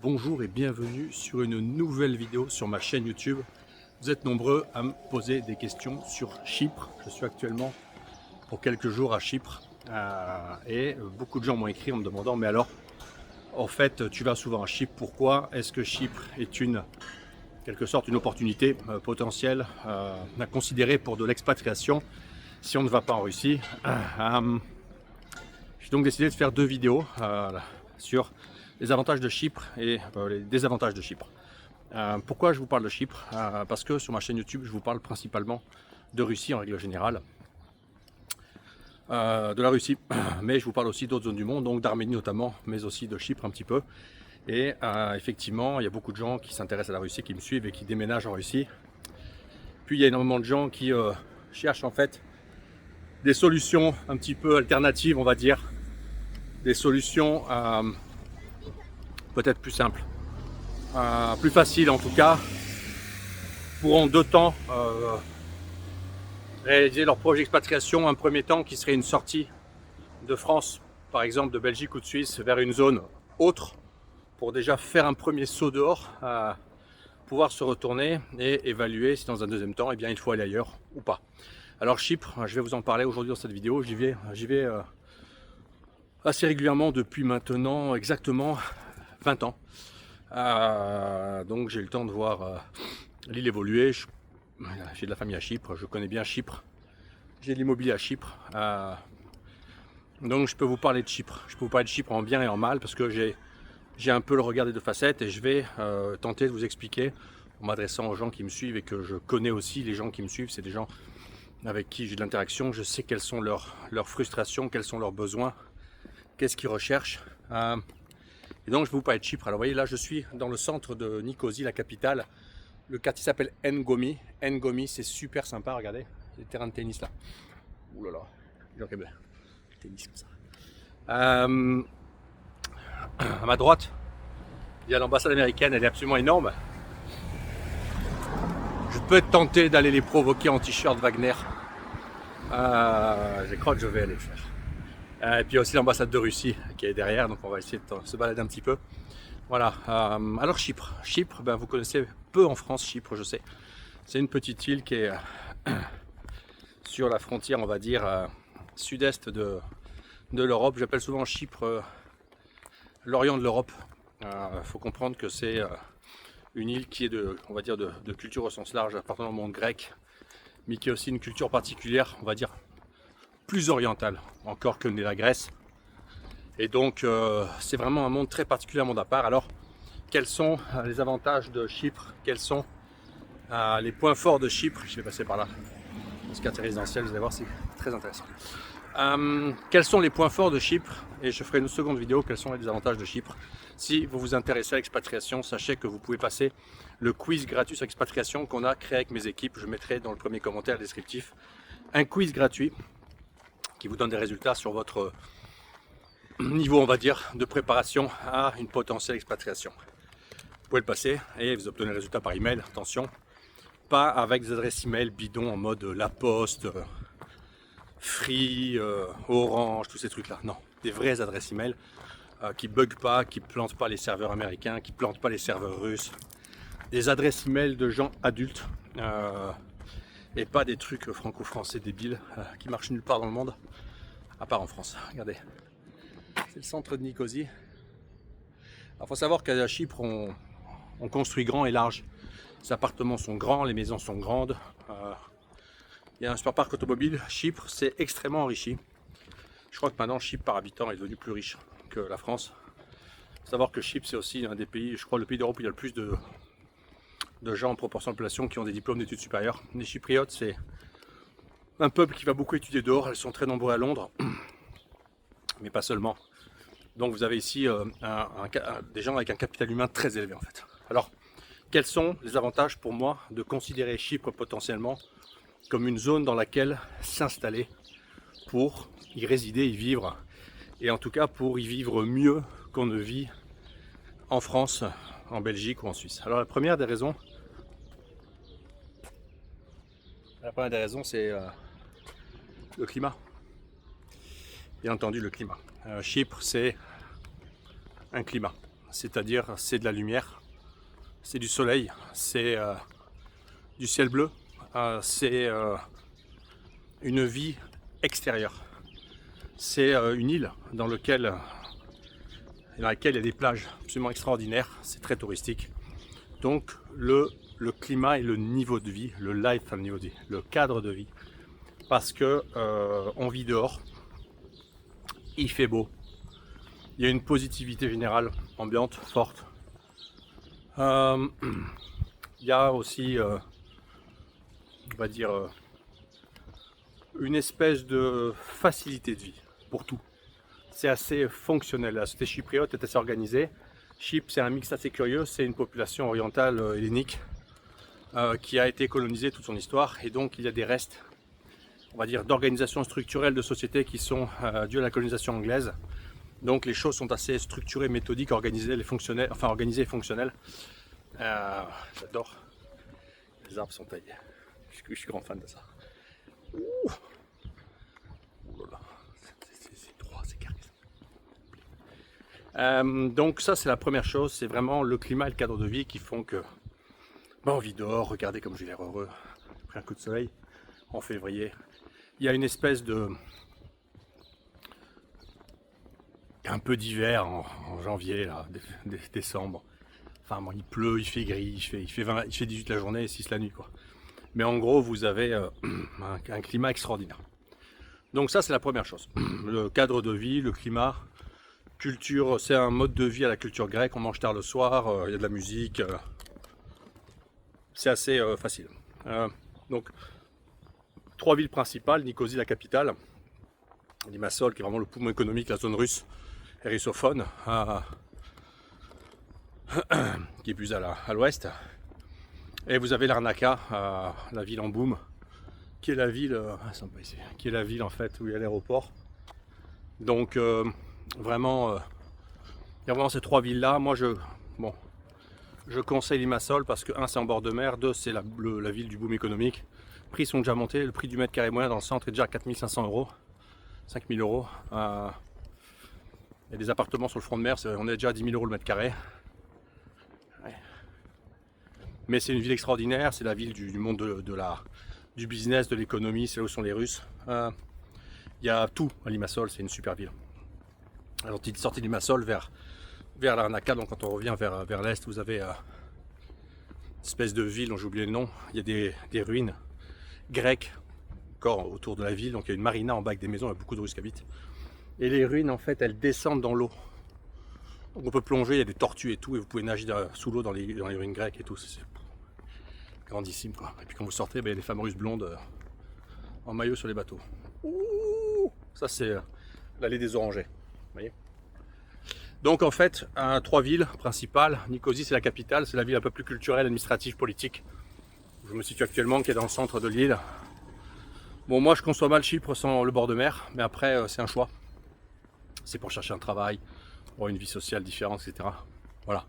bonjour et bienvenue sur une nouvelle vidéo sur ma chaîne YouTube. Vous êtes nombreux à me poser des questions sur Chypre. Je suis actuellement pour quelques jours à Chypre et beaucoup de gens m'ont écrit en me demandant mais alors, en fait, tu vas souvent à Chypre, pourquoi est-ce que Chypre est en quelque sorte une opportunité potentielle à considérer pour de l'expatriation si on ne va pas en Russie. J'ai donc décidé de faire deux vidéos sur les avantages de Chypre et les désavantages de Chypre. Pourquoi je vous parle de Chypre? Parce que sur ma chaîne YouTube, je vous parle principalement de Russie en règle générale, de la Russie, mais je vous parle aussi d'autres zones du monde, donc d'Arménie notamment, mais aussi de Chypre un petit peu. Et effectivement, il y a beaucoup de gens qui s'intéressent à la Russie, qui me suivent et qui déménagent en Russie. Puis il y a énormément de gens qui cherchent en fait des solutions un petit peu alternatives, on va dire, des solutions peut-être plus simples, plus faciles en tout cas, pour en deux temps réaliser leur projet d'expatriation. Un premier temps qui serait une sortie de France, par exemple de Belgique ou de Suisse, vers une zone autre, pour déjà faire un premier saut dehors, pouvoir se retourner et évaluer si dans un deuxième temps, eh bien, il faut aller ailleurs ou pas. Alors Chypre, je vais vous en parler aujourd'hui dans cette vidéo. J'y vais assez régulièrement depuis maintenant exactement 20 ans. Donc j'ai eu le temps de voir l'île évoluer. J'ai de la famille à Chypre, je connais bien Chypre. J'ai de l'immobilier à Chypre. Donc je peux vous parler de Chypre. Je peux vous parler de Chypre en bien et en mal parce que j'ai un peu le regard des deux facettes et je vais tenter de vous expliquer en m'adressant aux gens qui me suivent et que je connais aussi. Les gens qui me suivent, c'est des gens avec qui j'ai de l'interaction. Je sais quelles sont leurs frustrations, quels sont leurs besoins, qu'est-ce qu'ils recherchent. Et donc je vais vous parler de Chypre. Alors vous voyez là, je suis dans le centre de Nicosie, la capitale. Le quartier s'appelle Ngomi. Ngomi, c'est super sympa, regardez. C'est le terrain de tennis là. Ouh là là, il est tennis comme ça. À ma droite, il y a l'ambassade américaine, elle est absolument énorme. Je peux être tenté d'aller les provoquer en t-shirt Wagner. Je crois que je vais aller le faire. Et puis il y a aussi l'ambassade de Russie qui est derrière, donc on va essayer de se balader un petit peu. Voilà. Alors Chypre. Chypre, ben, vous connaissez peu en France Chypre, je sais. C'est une petite île qui est sur la frontière, on va dire, sud-est de l'Europe. J'appelle souvent Chypre l'Orient de l'Europe. Faut comprendre que c'est une île qui est on va dire, de culture au sens large, appartenant au monde grec, mais qui a aussi une culture particulière, on va dire, plus orientale encore que la Grèce. Et donc c'est vraiment un monde très particulier, un monde à part. Alors quels sont les avantages de Chypre? Quels sont les points forts de Chypre? Je vais passer par là, ce quartier résidentiel, vous allez voir, c'est très intéressant. Quels sont les points forts de Chypre? Et je ferai une seconde vidéo, quels sont les avantages de Chypre. Si vous vous intéressez à l'expatriation, sachez que vous pouvez passer le quiz gratuit sur l'expatriation qu'on a créé avec mes équipes. Je mettrai dans le premier commentaire descriptif un quiz gratuit qui vous donne des résultats sur votre niveau, on va dire, de préparation à une potentielle expatriation. Vous pouvez le passer et vous obtenez le résultat par email. Attention, pas avec des adresses email bidons en mode La Poste, Free, Orange, tous ces trucs-là. Non, des vraies adresses email qui bug pas, qui plantent pas les serveurs américains, qui plantent pas les serveurs russes. Des adresses email de gens adultes et pas des trucs franco-français débiles qui marchent nulle part dans le monde, à part en France. Regardez, c'est le centre de Nicosie. Il faut savoir qu'à Chypre, on construit grand et large. Les appartements sont grands, les maisons sont grandes. Il y a un super parc automobile. Chypre s'est extrêmement enrichi. Je crois que maintenant Chypre par habitant est devenu plus riche que la France. Il faut savoir que Chypre c'est aussi un des pays, je crois le pays d'Europe où il y a le plus de gens en proportion de la population qui ont des diplômes d'études supérieures. Les Chypriotes, c'est un peuple qui va beaucoup étudier dehors. Elles sont très nombreux à Londres, mais pas seulement. Donc vous avez ici des gens avec un capital humain très élevé en fait. Alors, quels sont les avantages pour moi de considérer Chypre potentiellement comme une zone dans laquelle s'installer pour y résider, y vivre, et en tout cas pour y vivre mieux qu'on ne vit en France, en Belgique ou en Suisse? Alors la première des raisons, c'est le climat. Bien entendu le climat. Chypre c'est un climat. c'est-à-dire c'est de la lumière, c'est du soleil, c'est du ciel bleu, c'est une vie extérieure. C'est une île dans laquelle il y a des plages absolument extraordinaires, c'est très touristique. Donc le climat et le niveau de vie, le life, le niveau de vie, le cadre de vie, parce que on vit dehors, il fait beau, il y a une positivité générale, ambiante, forte. Il y a aussi, on va dire, une espèce de facilité de vie pour tout. C'est assez fonctionnel. La société chypriote est assez organisée. Chypre, c'est un mix assez curieux. C'est une population orientale hellénique qui a été colonisée toute son histoire. Et donc, il y a des restes, on va dire, d'organisation structurelle de sociétés qui sont dues à la colonisation anglaise. Donc, les choses sont assez structurées, méthodiques, organisées, organisées et fonctionnelles. J'adore. Les arbres sont taillés. Je suis grand fan de ça. Ouh. C'est droit, c'est carré. Donc ça c'est la première chose, c'est vraiment le climat et le cadre de vie qui font que on vit dehors, regardez comme j'ai l'air heureux, après un coup de soleil en février. Il y a une espèce de un peu d'hiver en janvier, là, décembre. Enfin bon, il pleut, il fait gris, il fait 18 la journée et 6 la nuit quoi. Mais en gros vous avez un climat extraordinaire. Donc ça c'est la première chose, le cadre de vie, le climat. Culture, c'est un mode de vie à la culture grecque, on mange tard le soir, il y a de la musique, c'est assez facile. Donc, 3 villes principales, Nicosie la capitale, Limassol qui est vraiment le poumon économique, la zone russe et russophone, qui est plus à l'ouest. Et vous avez Larnaca, la ville en boom, qui est la ville, qui est la ville en fait où il y a l'aéroport. Donc vraiment, il y a vraiment ces 3 villes là. Moi je conseille Limassol parce que 1 c'est en bord de mer, 2 c'est la ville du boom économique. Les prix sont déjà montés, le prix du mètre carré moyen dans le centre est déjà à 4 500 €, 5 000 €. Il y a des appartements sur le front de mer, on est déjà à 10 000 € le mètre carré. Ouais. Mais c'est une ville extraordinaire, c'est la ville du monde du business, de l'économie, c'est là où sont les Russes. Il y a tout à Limassol, c'est une super ville. Alors, sortie de Limassol vers Larnaca, donc quand on revient vers l'est, vous avez une espèce de ville dont j'ai oublié le nom. Il y a des ruines grecques encore autour de la ville, donc il y a une marina en bas avec des maisons, il y a beaucoup de Russes qui habitent. Et les ruines, en fait, elles descendent dans l'eau. Donc on peut plonger, il y a des tortues et tout, et vous pouvez nager sous l'eau dans les ruines grecques et tout. C'est grandissime quoi. Et puis quand vous sortez, il y a des femmes russes blondes en maillot sur les bateaux. Ouh, ça c'est l'allée des orangers. Voyez. Donc en fait, 3 villes principales. Nicosie c'est la capitale, c'est la ville un peu plus culturelle, administrative, politique. Je me situe actuellement, qui est dans le centre de l'île. Bon, moi je conçois mal Chypre sans le bord de mer, mais après c'est un choix. C'est pour chercher un travail, pour une vie sociale différente, etc. Voilà.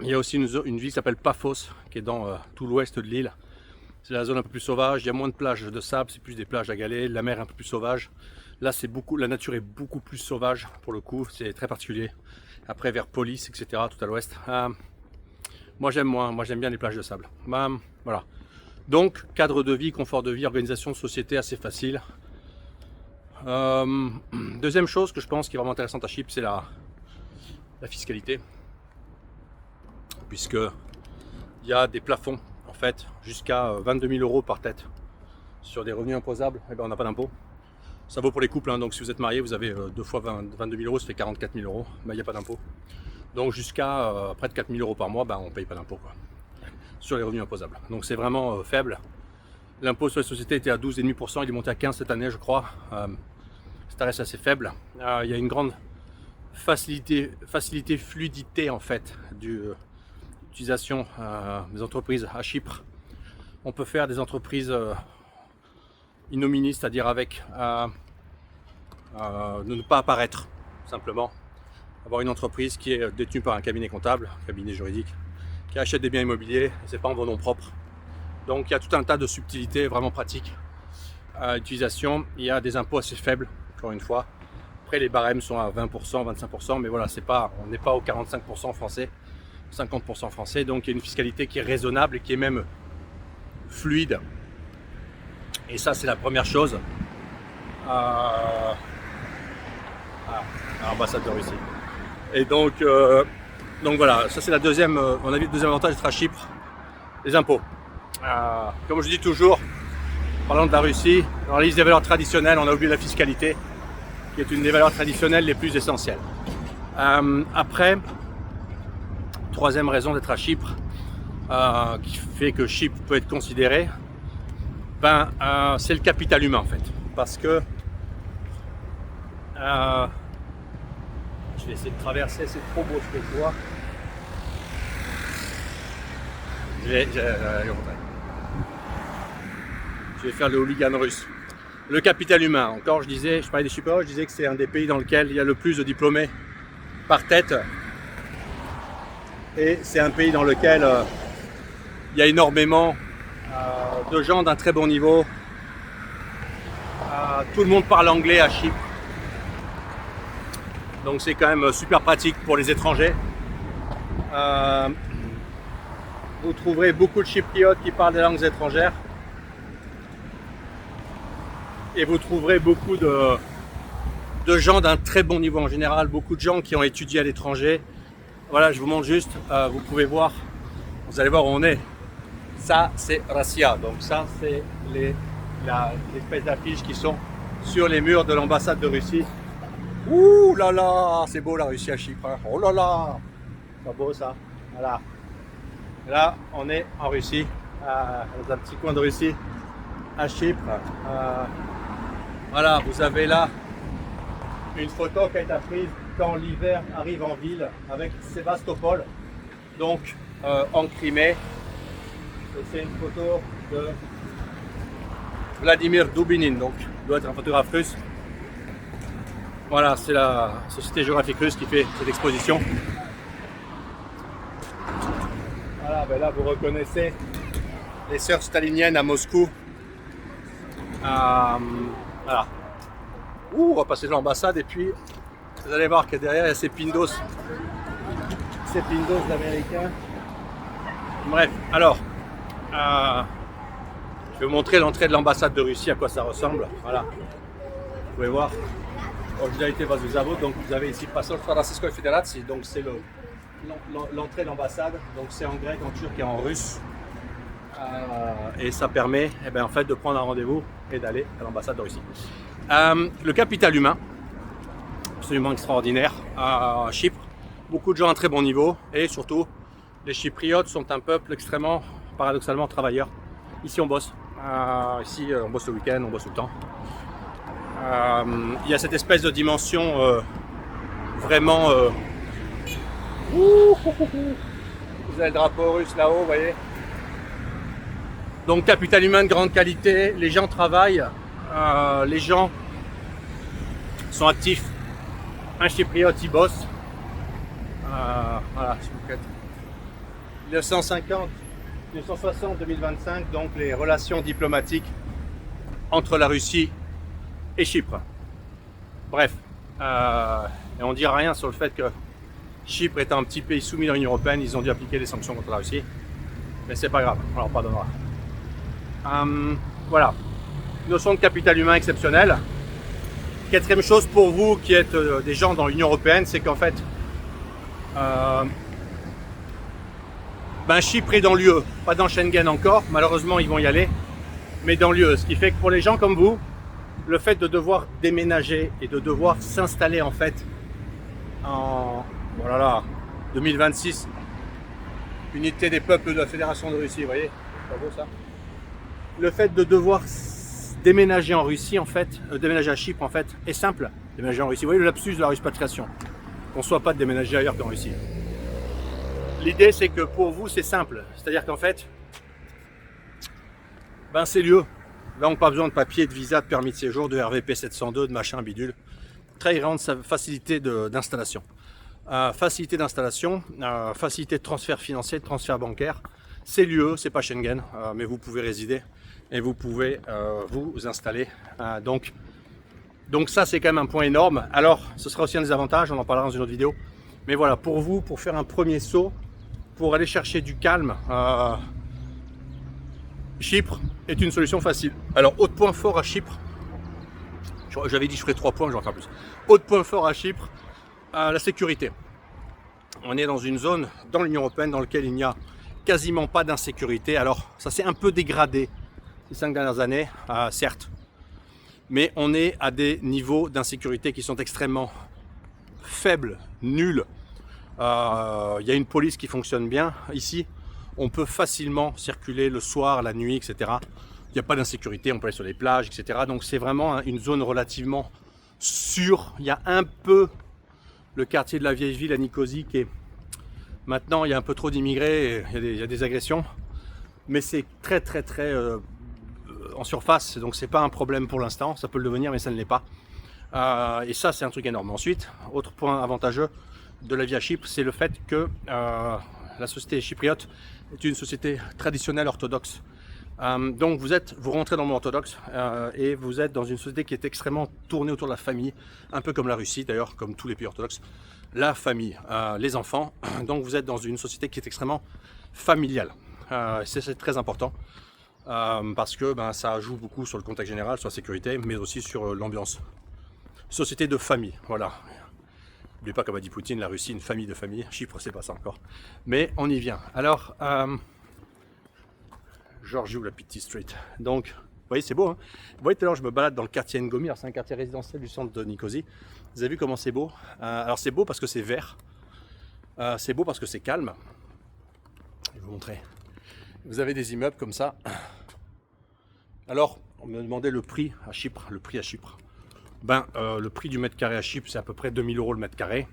Il y a aussi une ville qui s'appelle Paphos, qui est dans tout l'ouest de l'île. C'est la zone un peu plus sauvage, il y a moins de plages de sable, c'est plus des plages à galets, la mer est un peu plus sauvage. Là, la nature est beaucoup plus sauvage pour le coup, c'est très particulier. Après, vers Polis, etc., tout à l'ouest. Moi, j'aime moins, moi j'aime bien les plages de sable. Voilà. Donc, cadre de vie, confort de vie, organisation de société assez facile. Deuxième chose que je pense qui est vraiment intéressante à Chypre, c'est la fiscalité. Puisque il y a des plafonds, en fait, jusqu'à 22 000 € par tête. Sur des revenus imposables, on n'a pas d'impôt. Ça vaut pour les couples, hein, donc si vous êtes marié, vous avez 2 fois 22 000 €, ça fait 44 000 €, il n'y a pas d'impôt. Donc jusqu'à près de 4 000 € par mois, on ne paye pas d'impôt quoi, sur les revenus imposables. Donc c'est vraiment faible. L'impôt sur les sociétés était à 12,5%, il est monté à 15 cette année je crois. Ça reste assez faible. Il y a une grande facilité, fluidité en fait d'utilisation des entreprises à Chypre. On peut faire des entreprises in nomine, c'est-à-dire avec ne pas apparaître, simplement. Avoir une entreprise qui est détenue par un cabinet comptable, un cabinet juridique, qui achète des biens immobiliers, et c'est pas en vos noms propres. Donc il y a tout un tas de subtilités vraiment pratiques à l'utilisation. Il y a des impôts assez faibles, encore une fois, Après, les barèmes sont à 20%, 25%, mais voilà, on n'est pas aux 45% français, 50% français. Donc, il y a une fiscalité qui est raisonnable et qui est même fluide. Et ça, c'est la première chose. À l'ambassade de Russie. Et donc voilà, ça c'est la deuxième, mon avis, le deuxième avantage d'être à Chypre, les impôts. Comme je dis toujours, parlant de la Russie, dans la liste des valeurs traditionnelles, on a oublié la fiscalité, qui est une des valeurs traditionnelles les plus essentielles. Après, troisième raison d'être à Chypre, qui fait que Chypre peut être considéré, c'est le capital humain en fait. Parce que je vais essayer de traverser, c'est trop beau ce que je vois. Je vais faire le hooligan russe. Le capital humain, encore je parlais des Chypriotes, je disais que c'est un des pays dans lequel il y a le plus de diplômés par tête. Et c'est un pays dans lequel il y a énormément de gens d'un très bon niveau. Tout le monde parle anglais à Chypre. Donc c'est quand même super pratique pour les étrangers. Vous trouverez beaucoup de Chypriotes qui parlent des langues étrangères. Et vous trouverez beaucoup de gens d'un très bon niveau en général, beaucoup de gens qui ont étudié à l'étranger. Voilà, je vous montre juste, vous pouvez voir, vous allez voir où on est. Ça, c'est Rassia, donc ça, c'est l'espèce d'affiches qui sont sur les murs de l'ambassade de Russie. Ouh là là, c'est beau la Russie à Chypre. Oh là là, c'est beau ça. Voilà. Là, on est en Russie, dans un petit coin de Russie, à Chypre. Voilà, vous avez là une photo qui a été prise quand l'hiver arrive en ville avec Sébastopol, donc en Crimée. Et c'est une photo de Vladimir Dubinin, donc doit être un photographe russe. Voilà, c'est la Société géographique russe qui fait cette exposition. Voilà, ben là vous reconnaissez les sœurs staliniennes à Moscou. Voilà. Ouh, on va passer de l'ambassade et puis vous allez voir que derrière il y a ces pindos d'américains. Bref, alors je vais vous montrer l'entrée de l'ambassade de Russie, à quoi ça ressemble. Voilà, vous pouvez voir. Originalité vas Zavod, donc vous avez ici Passage Rossiyskoj Federacji, donc c'est l'entrée de l'ambassade, donc c'est en grec, en turc et en russe. Et ça permet en fait, de prendre un rendez-vous et d'aller à l'ambassade de Russie. Le capital humain, absolument extraordinaire à Chypre. Beaucoup de gens à un très bon niveau et surtout, les Chypriotes sont un peuple extrêmement, paradoxalement, travailleur. Ici on bosse, ici on bosse le week-end, on bosse tout le temps. Il y a cette espèce de dimension vraiment... vous avez le drapeau russe là-haut, vous voyez. Donc capital humain de grande qualité, les gens travaillent, les gens sont actifs. Un Chypriote, il bosse. Voilà, 1950, 1960, 2025, donc les relations diplomatiques entre la Russie et Chypre. Bref, et on ne dira rien sur le fait que Chypre est un petit pays soumis à l'Union Européenne, ils ont dû appliquer des sanctions contre la Russie, mais c'est pas grave, on leur pardonnera. Voilà, notion de capital humain exceptionnelle. Quatrième chose pour vous qui êtes des gens dans l'Union Européenne, c'est qu'en fait, Chypre est dans l'UE, pas dans Schengen encore, malheureusement ils vont y aller, mais dans l'UE, ce qui fait que pour les gens comme vous, le fait de devoir déménager et de devoir s'installer en fait en 2026, unité des peuples de la Fédération de Russie, vous voyez, c'est pas beau ça. Le fait de devoir déménager en Russie en fait, déménager à Chypre en fait, est simple. Déménager en Russie, vous voyez le lapsus de la ruspatriation, qu'on ne soit pas de déménager ailleurs qu'en Russie. L'idée c'est que pour vous c'est simple, c'est-à-dire qu'en fait, c'est l'UE. Là, on n'a pas besoin de papier, de visa, de permis de séjour, de RVP 702, de machin bidule. Très grande facilité d'installation. Facilité d'installation, facilité de transfert financier, de transfert bancaire. C'est l'UE, c'est pas Schengen, mais vous pouvez résider et vous pouvez vous installer. Donc, Donc ça, c'est quand même un point énorme. Alors, ce sera aussi un des avantages, on en parlera dans une autre vidéo. Mais voilà, pour vous, pour faire un premier saut, pour aller chercher du calme, Chypre est une solution facile. Alors, autre point fort à Chypre, j'avais dit je ferais 3 points, je vais en faire plus. Autre point fort à Chypre, la sécurité. On est dans une zone dans l'Union européenne dans laquelle il n'y a quasiment pas d'insécurité. Alors, ça s'est un peu dégradé ces 5 dernières années, certes. Mais on est à des niveaux d'insécurité qui sont extrêmement faibles, nuls. Il y a une police qui fonctionne bien ici. On peut facilement circuler le soir, la nuit, etc. Il n'y a pas d'insécurité, on peut aller sur les plages, etc. Donc c'est vraiment une zone relativement sûre. Il y a un peu le quartier de la vieille ville à Nicosie qui est... Maintenant, il y a un peu trop d'immigrés, il y a des agressions. Mais c'est très en surface, donc c'est pas un problème pour l'instant. Ça peut le devenir, mais ça ne l'est pas. Et ça, c'est un truc énorme. Ensuite, autre point avantageux de la vie à Chypre, c'est le fait que la société chypriote est une société traditionnelle orthodoxe. Donc vous rentrez dans le monde orthodoxe et vous êtes dans une société qui est extrêmement tournée autour de la famille, un peu comme la Russie d'ailleurs, comme tous les pays orthodoxes. La famille, les enfants, donc vous êtes dans une société qui est extrêmement familiale. C'est très important parce que ça joue beaucoup sur le contexte général, sur la sécurité, mais aussi sur l'ambiance. Société de famille, voilà. N'oubliez pas, comme a dit Poutine, la Russie, une famille de famille. Chypre, c'est pas ça encore. Mais on y vient. Alors, Georgiou, la Pitti Street. Donc, vous voyez, c'est beau. Hein, vous voyez, tout à l'heure, je me balade dans le quartier Ngomi. Alors, c'est un quartier résidentiel du centre de Nicosie. Vous avez vu comment c'est beau? Alors, c'est beau parce que c'est vert. C'est beau parce que c'est calme. Je vais vous montrer. Vous avez des immeubles comme ça. Alors, on me demandait le prix à Chypre. Le prix à Chypre. Le prix du mètre carré à Chypre, c'est à peu près 2000 € le mètre carré.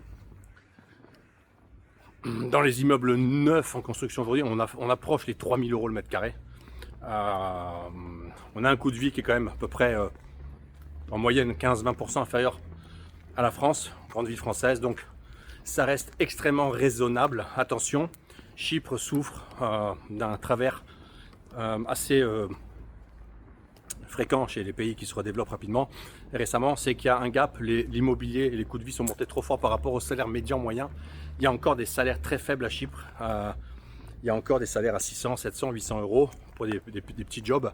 Dans les immeubles neufs en construction aujourd'hui, on approche les 3000 € le mètre carré. On a un coût de vie qui est quand même à peu près en moyenne 15-20% inférieur à la France, grande ville française. Donc ça reste extrêmement raisonnable. Attention, Chypre souffre d'un travers assez fréquent chez les pays qui se redéveloppent rapidement. Et récemment, c'est qu'il y a un gap, l'immobilier et les coûts de vie sont montés trop fort par rapport au salaire médian moyen. Il y a encore des salaires très faibles à Chypre. Il y a encore des salaires à 600, 700, 800 € pour des petits jobs.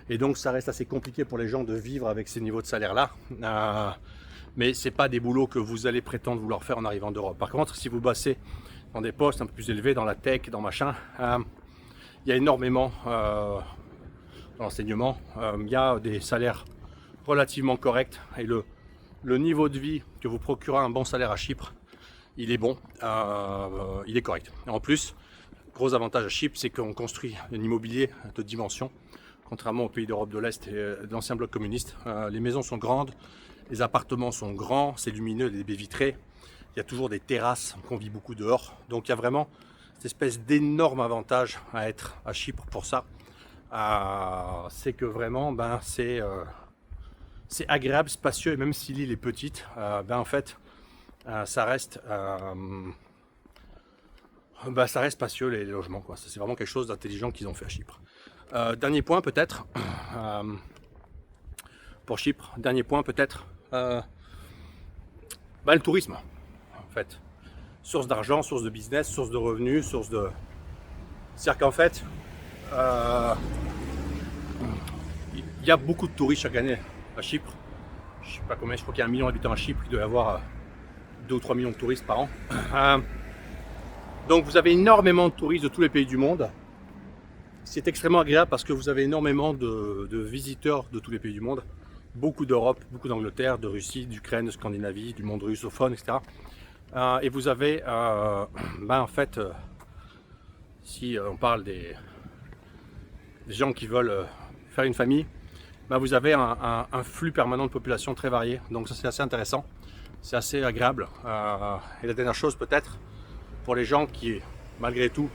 Et donc ça reste assez compliqué pour les gens de vivre avec ces niveaux de salaire-là. Mais ce n'est pas des boulots que vous allez prétendre vouloir faire en arrivant d'Europe. Par contre, si vous bossez dans des postes un peu plus élevés, dans la tech, dans machin, il y a énormément... dans l'enseignement, il y a des salaires relativement corrects et le niveau de vie que vous procurez un bon salaire à Chypre, il est bon, il est correct. Et en plus, gros avantage à Chypre, c'est qu'on construit un immobilier de dimension, contrairement aux pays d'Europe de l'Est et de l'ancien bloc communiste. Les maisons sont grandes, les appartements sont grands, c'est lumineux, des baies vitrées, il y a toujours des terrasses, on vit beaucoup dehors. Donc il y a vraiment cette espèce d'énorme avantage à être à Chypre pour ça. C'est que vraiment c'est agréable, spacieux, et même si l'île est petite, en fait ça reste spacieux les logements, quoi. C'est vraiment quelque chose d'intelligent qu'ils ont fait à Chypre. Dernier point peut-être pour Chypre, le tourisme en fait, source d'argent, source de business, source de revenus, c'est-à-dire qu'en fait il y a beaucoup de touristes chaque année à Chypre. Je sais pas combien, je crois qu'il y a 1 million d'habitants à Chypre, il doit y avoir 2 ou 3 millions de touristes par an. Donc vous avez énormément de touristes de tous les pays du monde. C'est extrêmement agréable parce que vous avez énormément de visiteurs de tous les pays du monde. Beaucoup d'Europe, beaucoup d'Angleterre, de Russie, d'Ukraine, de Scandinavie, du monde russophone, etc. Et vous avez, en fait, si on parle des gens qui veulent faire une famille, vous avez un flux permanent de population très varié. Donc ça, c'est assez intéressant, c'est assez agréable. Et la dernière chose peut-être, pour les gens qui, malgré tout,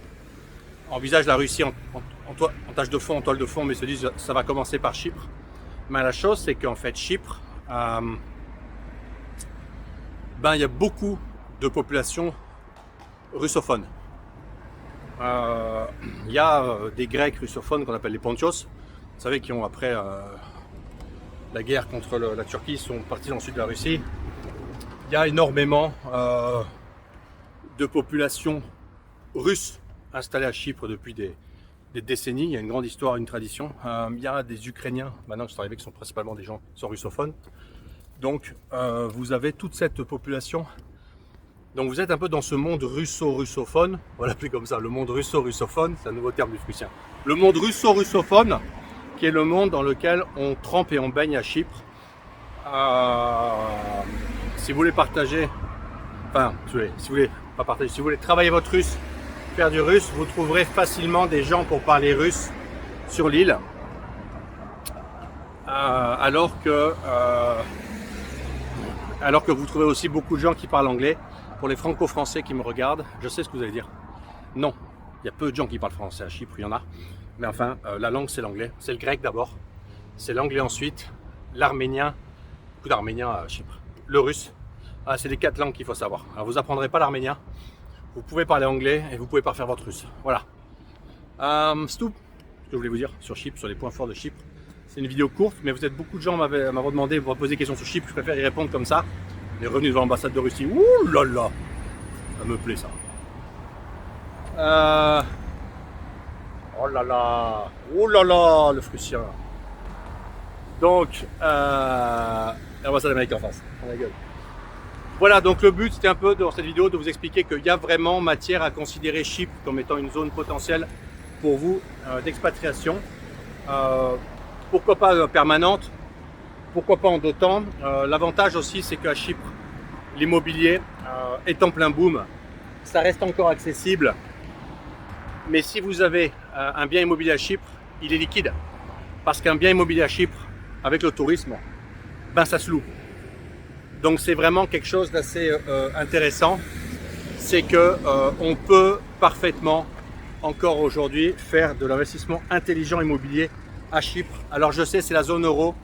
envisagent la Russie en tâche de fond, en toile de fond, mais se disent ça va commencer par Chypre. Mais la chose, c'est qu'en fait Chypre, il y a beaucoup de population russophone. Il y a des Grecs russophones qu'on appelle les Pontios, vous savez, qui ont après la guerre contre la Turquie sont partis dans le sud de la Russie. Il y a énormément de population russe installée à Chypre depuis des décennies. Il y a une grande histoire, une tradition. Il y a des Ukrainiens maintenant qui sont arrivés, qui sont principalement des gens qui sont russophones. Donc vous avez toute cette population. Donc vous êtes un peu dans ce monde russo-russophone. On va l'appeler comme ça, le monde russo-russophone, c'est un nouveau terme du prussien. Le monde russo-russophone, qui est le monde dans lequel on trempe et on baigne à Chypre. Si vous voulez partager, enfin, si vous voulez pas partager, si vous voulez travailler votre russe, faire du russe, vous trouverez facilement des gens pour parler russe sur l'île. Alors que vous trouvez aussi beaucoup de gens qui parlent anglais. Pour les franco-français qui me regardent, je sais ce que vous allez dire. Non, il y a peu de gens qui parlent français à Chypre, il y en a. Mais enfin, la langue c'est l'anglais. C'est le grec d'abord, c'est l'anglais ensuite, l'arménien, beaucoup d'arméniens à Chypre, le russe. C'est les 4 langues qu'il faut savoir. Alors vous n'apprendrez pas l'arménien, vous pouvez parler anglais et vous pouvez pas faire votre russe. Voilà. C'est tout ce que je voulais vous dire sur Chypre, sur les points forts de Chypre. C'est une vidéo courte, mais vous êtes beaucoup de gens m'avaient demandé, vous poser des questions sur Chypre, je préfère y répondre comme ça. On est revenu devant l'ambassade de Russie. Ouh là là, ça me plaît ça. Oh là là, le prussien. Donc, l'ambassade d'Amérique en face. On a la gueule. Voilà, donc le but c'était un peu dans cette vidéo de vous expliquer qu'il y a vraiment matière à considérer Chypre comme étant une zone potentielle pour vous d'expatriation. Pourquoi pas permanente? Pourquoi pas en 2 temps? L'avantage aussi, c'est qu'à Chypre, l'immobilier est en plein boom. Ça reste encore accessible. Mais si vous avez un bien immobilier à Chypre, il est liquide. Parce qu'un bien immobilier à Chypre, avec le tourisme, ben ça se loue. Donc c'est vraiment quelque chose d'assez intéressant. C'est que on peut parfaitement, encore aujourd'hui, faire de l'investissement intelligent immobilier à Chypre. Alors je sais, c'est la zone euro.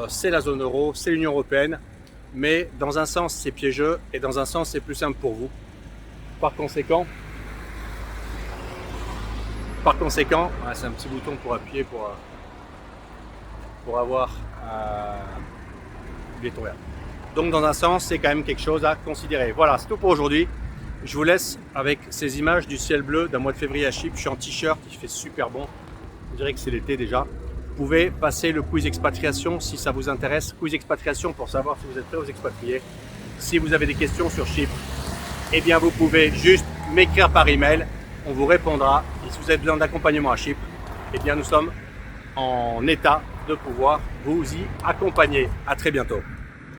C'est la zone euro, c'est l'Union européenne, mais dans un sens c'est piégeux et dans un sens c'est plus simple pour vous. Par conséquent, c'est un petit bouton pour appuyer pour avoir les tours. Donc dans un sens c'est quand même quelque chose à considérer. Voilà, c'est tout pour aujourd'hui. Je vous laisse avec ces images du ciel bleu d'un mois de février à Chypre. Je suis en t-shirt, il fait super bon. On dirait que c'est l'été déjà. Vous pouvez passer le quiz expatriation si ça vous intéresse. Quiz expatriation pour savoir si vous êtes prêt à vous expatrier. Si vous avez des questions sur Chypre, eh bien vous pouvez juste m'écrire par email. On vous répondra. Et si vous avez besoin d'accompagnement à Chypre, eh bien nous sommes en état de pouvoir vous y accompagner. À très bientôt.